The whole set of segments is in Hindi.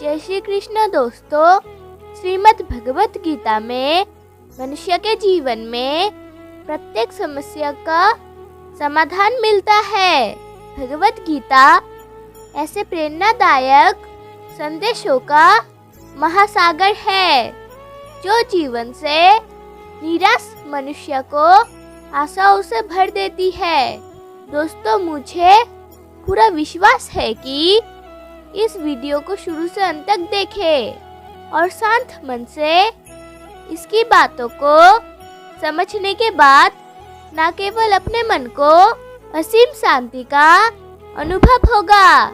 जय श्री कृष्ण दोस्तों। श्रीमद् भगवत गीता में मनुष्य के जीवन में प्रत्येक समस्या का समाधान मिलता है। भगवत गीता ऐसे प्रेरणादायक संदेशों का महासागर है जो जीवन से निराश मनुष्य को आशाओं से भर देती है। दोस्तों, मुझे पूरा विश्वास है कि इस वीडियो को शुरू से अंत तक देखें और शांत मन से इसकी बातों को समझने के बाद न केवल अपने मन को असीम शांति का अनुभव होगा,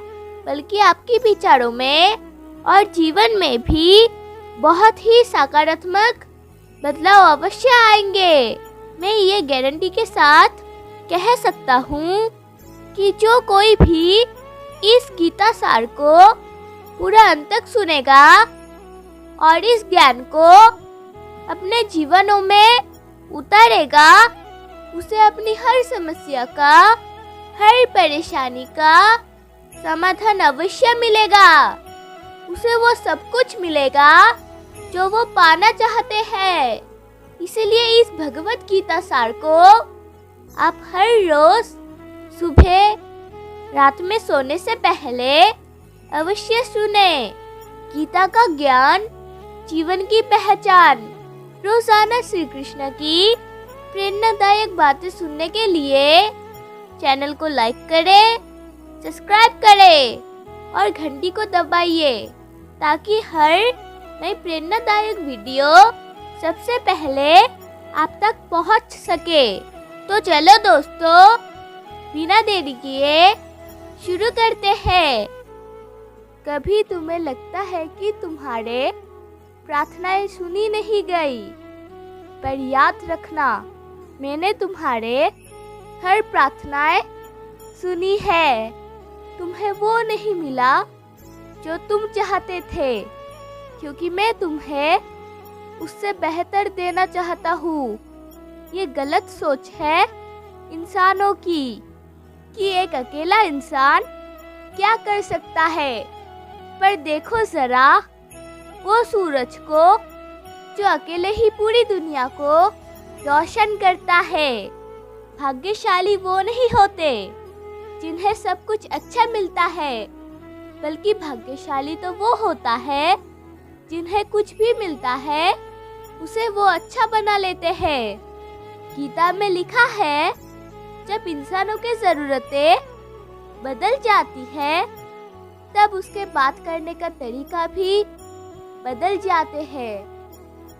बल्कि आपके विचारों में और जीवन में भी बहुत ही सकारात्मक बदलाव अवश्य आएंगे। मैं ये गारंटी के साथ कह सकता हूँ कि जो कोई भी इस गीता सार को पूरा अंत तक सुनेगा और इस ज्ञान को अपने जीवनों में उतारेगा, उसे अपनी हर समस्या का, हर परेशानी का समाधान अवश्य मिलेगा। उसे वो सब कुछ मिलेगा जो वो पाना चाहते हैं। इसलिए इस भगवत गीता सार को आप हर रोज सुबह, रात में सोने से पहले अवश्य सुने। गीता का ज्ञान, जीवन की पहचान। रोजाना श्री कृष्ण की प्रेरणादायक बातें सुनने के लिए चैनल को लाइक करें, सब्सक्राइब करें और घंटी को दबाइए ताकि हर नई प्रेरणादायक वीडियो सबसे पहले आप तक पहुंच सके। तो चलो दोस्तों, बिना देरी किए शुरू करते हैं। कभी तुम्हें लगता है कि तुम्हारे प्रार्थनाएं सुनी नहीं गई, पर याद रखना, मैंने तुम्हारे हर प्रार्थनाएं सुनी है। तुम्हें वो नहीं मिला जो तुम चाहते थे, क्योंकि मैं तुम्हें उससे बेहतर देना चाहता हूँ। ये गलत सोच है इंसानों की कि एक अकेला इंसान क्या कर सकता है। पर देखो जरा वो सूरज को जो अकेले ही पूरी दुनिया को रोशन करता है। भाग्यशाली वो नहीं होते जिन्हें सब कुछ अच्छा मिलता है, बल्कि भाग्यशाली तो वो होता है जिन्हें कुछ भी मिलता है उसे वो अच्छा बना लेते हैं। गीता में लिखा है, जब इंसानों की ज़रूरतें बदल जाती है तब उसके बात करने का तरीका भी बदल जाते हैं।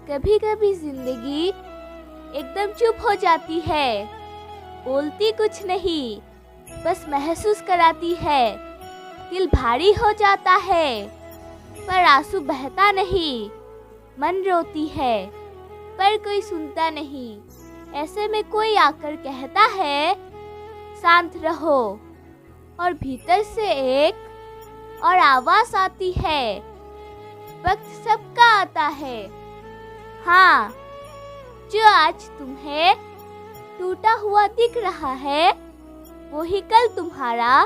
कभी कभी जिंदगी एकदम चुप हो जाती है, बोलती कुछ नहीं, बस महसूस कराती है। दिल भारी हो जाता है पर आंसू बहता नहीं, मन रोती है पर कोई सुनता नहीं। ऐसे में कोई आकर कहता है, शांत रहो, और भीतर से एक और आवाज आती है, वक्त सबका आता है। हाँ, जो आज तुम्हें टूटा हुआ दिख रहा है, वही कल तुम्हारा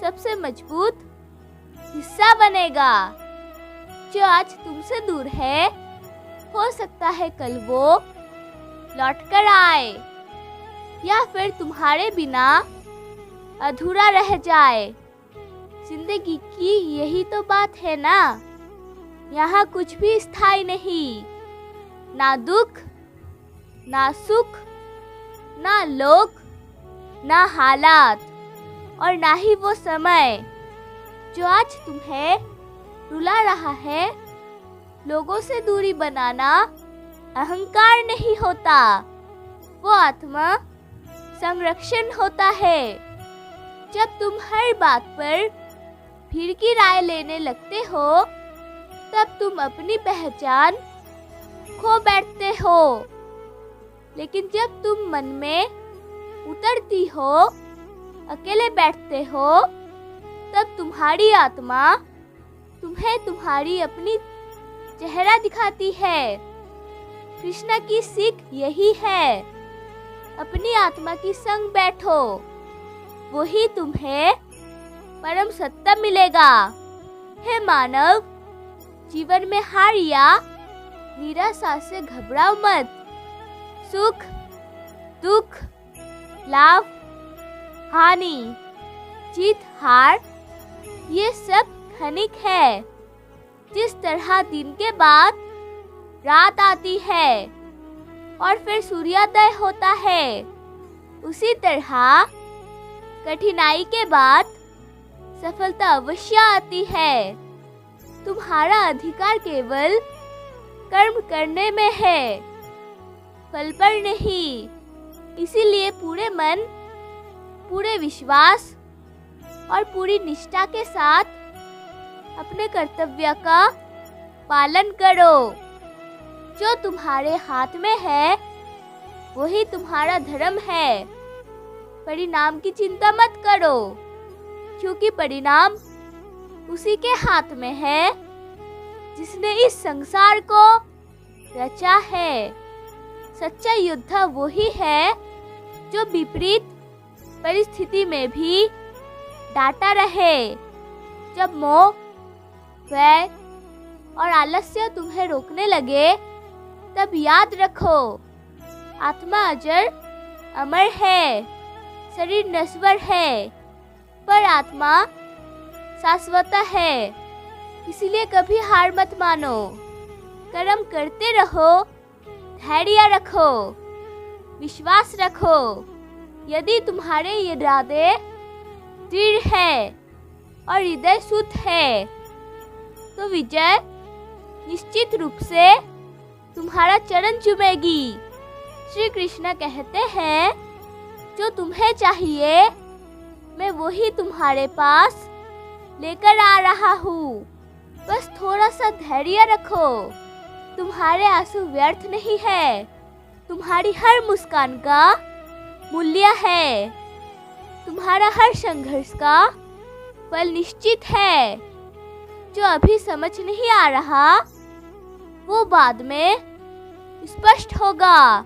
सबसे मजबूत हिस्सा बनेगा। जो आज तुमसे दूर है, हो सकता है कल वो लौट कर आए, या फिर तुम्हारे बिना अधूरा रह जाए। जिंदगी की यही तो बात है ना, यहाँ कुछ भी स्थायी नहीं, ना दुख, ना सुख, ना लोग, ना हालात, और ना ही वो समय जो आज तुम्हें रुला रहा है। लोगों से दूरी बनाना अहंकार नहीं होता, वो आत्मा संरक्षण होता है। जब तुम हर बात पर भीड़ की राय लेने लगते हो, तब तुम अपनी पहचान खो बैठते हो। लेकिन जब तुम मन में उतरती हो, अकेले बैठते हो, तब तुम्हारी आत्मा तुम्हें तुम्हारी अपनी चेहरा दिखाती है। कृष्ण की सीख यही है, अपनी आत्मा की संग बैठो, वही तुम्हें परम सत्य मिलेगा। हे मानव, जीवन में हार या निराशा से घबराओ मत। सुख, दुख, लाभ, हानि, जीत, हार, ये सब क्षणिक है। जिस तरह दिन के बाद रात आती है और फिर सूर्योदय होता है, उसी तरह कठिनाई के बाद सफलता अवश्य आती है। तुम्हारा अधिकार केवल कर्म करने में है, फल पर नहीं। इसीलिए पूरे मन, पूरे विश्वास और पूरी निष्ठा के साथ अपने कर्तव्य का पालन करो। जो तुम्हारे हाथ में है वही तुम्हारा धर्म है। परिणाम की चिंता मत करो, क्योंकि परिणाम उसी के हाथ में है जिसने इस संसार को रचा है। सच्चा योद्धा वही है जो विपरीत परिस्थिति में भी डाटा रहे। जब मोह, भय और आलस्य तुम्हें रोकने लगे, तब याद रखो, आत्मा अजर अमर है, शरीर नश्वर है, पर आत्मा शाश्वत है। इसलिए कभी हार मत मानो, कर्म करते रहो, धैर्य रखो, विश्वास रखो। यदि तुम्हारे इरादे दृढ़ है और हृदय शुद्ध है, तो विजय निश्चित रूप से तुम्हारा चरण चूमेगी। श्री कृष्ण कहते हैं, जो तुम्हें चाहिए मैं वही तुम्हारे पास लेकर आ रहा हूँ। बस थोड़ा सा धैर्य रखो। तुम्हारे आंसू व्यर्थ नहीं है, तुम्हारी हर मुस्कान का मूल्य है। तुम्हारा हर संघर्ष का फल निश्चित है। जो अभी समझ नहीं आ रहा वो बाद में स्पष्ट होगा।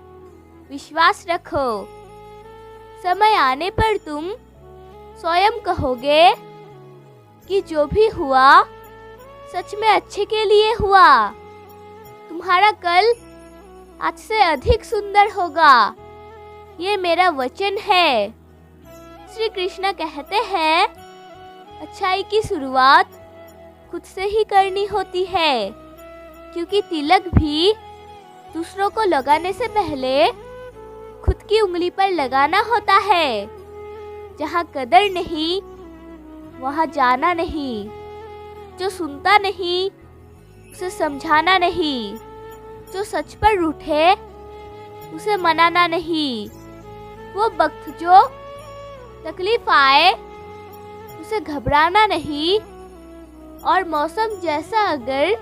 विश्वास रखो, समय आने पर तुम स्वयं कहोगे कि जो भी हुआ सच में अच्छे के लिए हुआ। तुम्हारा कल आज से अधिक सुंदर होगा, ये मेरा वचन है। श्री कृष्ण कहते हैं, अच्छाई की शुरुआत खुद से ही करनी होती है, क्योंकि तिलक भी दूसरों को लगाने से पहले खुद की उंगली पर लगाना होता है। जहाँ कदर नहीं वहाँ जाना नहीं। जो सुनता नहीं उसे समझाना नहीं। जो सच पर रूठे उसे मनाना नहीं। वो वक्त जो तकलीफ आए उसे घबराना नहीं। और मौसम जैसा अगर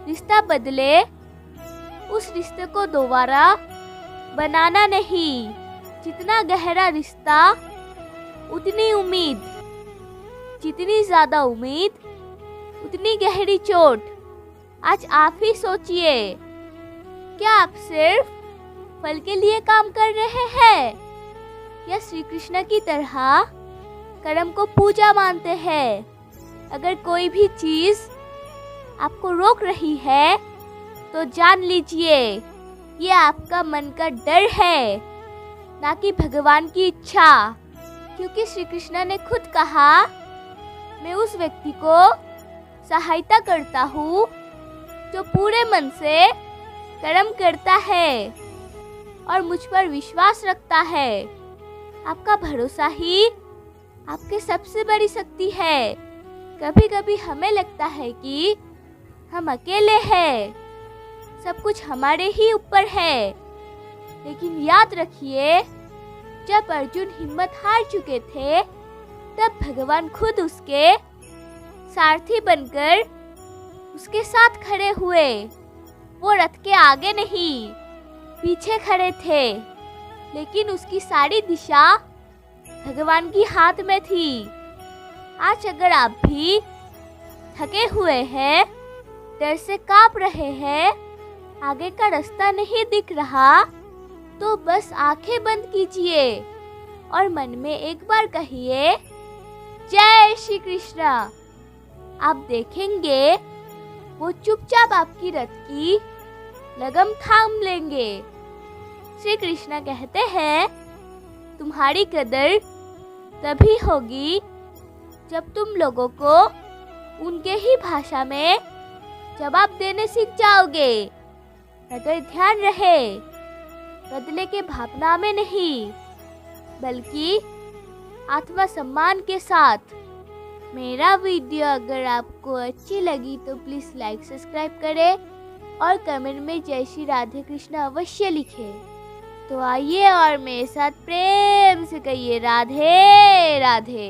रिश्ता बदले उस रिश्ते को दोबारा बनाना नहीं। जितना गहरा रिश्ता उतनी उम्मीद, जितनी ज्यादा उम्मीद उतनी गहरी चोट। आज आप ही सोचिए, क्या आप सिर्फ फल के लिए काम कर रहे हैं या श्री कृष्ण की तरह कर्म को पूजा मानते हैं? अगर कोई भी चीज आपको रोक रही है तो जान लीजिए ये आपका मन का डर है, ना कि भगवान की इच्छा। क्योंकि श्री कृष्ण ने खुद कहा, मैं उस व्यक्ति को सहायता करता हूँ जो पूरे मन से कर्म करता है और मुझ पर विश्वास रखता है। आपका भरोसा ही आपकी सबसे बड़ी शक्ति है। कभी कभी हमें लगता है कि हम अकेले हैं, सब कुछ हमारे ही ऊपर है। लेकिन याद रखिए, जब अर्जुन हिम्मत हार चुके थे तब भगवान खुद उसके सारथी बनकर उसके साथ खड़े हुए। वो रथ के आगे नहीं पीछे खड़े थे, लेकिन उसकी सारी दिशा भगवान की हाथ में थी। आज अगर आप भी थके हुए हैं, डर से कांप रहे हैं, आगे का रास्ता नहीं दिख रहा, तो बस आंखें बंद कीजिए और मन में एक बार कहिए, जय श्री कृष्ण। आप देखेंगे वो चुपचाप आपकी रथ की लगम थाम लेंगे। श्री कृष्ण कहते हैं, तुम्हारी कदर तभी होगी जब तुम लोगों को उनके ही भाषा में जवाब देने सीख जाओगे। मगर ध्यान रहे, बदले के भावना में नहीं, बल्कि आत्मसम्मान के साथ। मेरा वीडियो अगर आपको अच्छी लगी तो प्लीज़ लाइक सब्सक्राइब करें और कमेंट में जय श्री राधे कृष्ण अवश्य लिखें। तो आइए और मेरे साथ प्रेम से कहिए राधे राधे।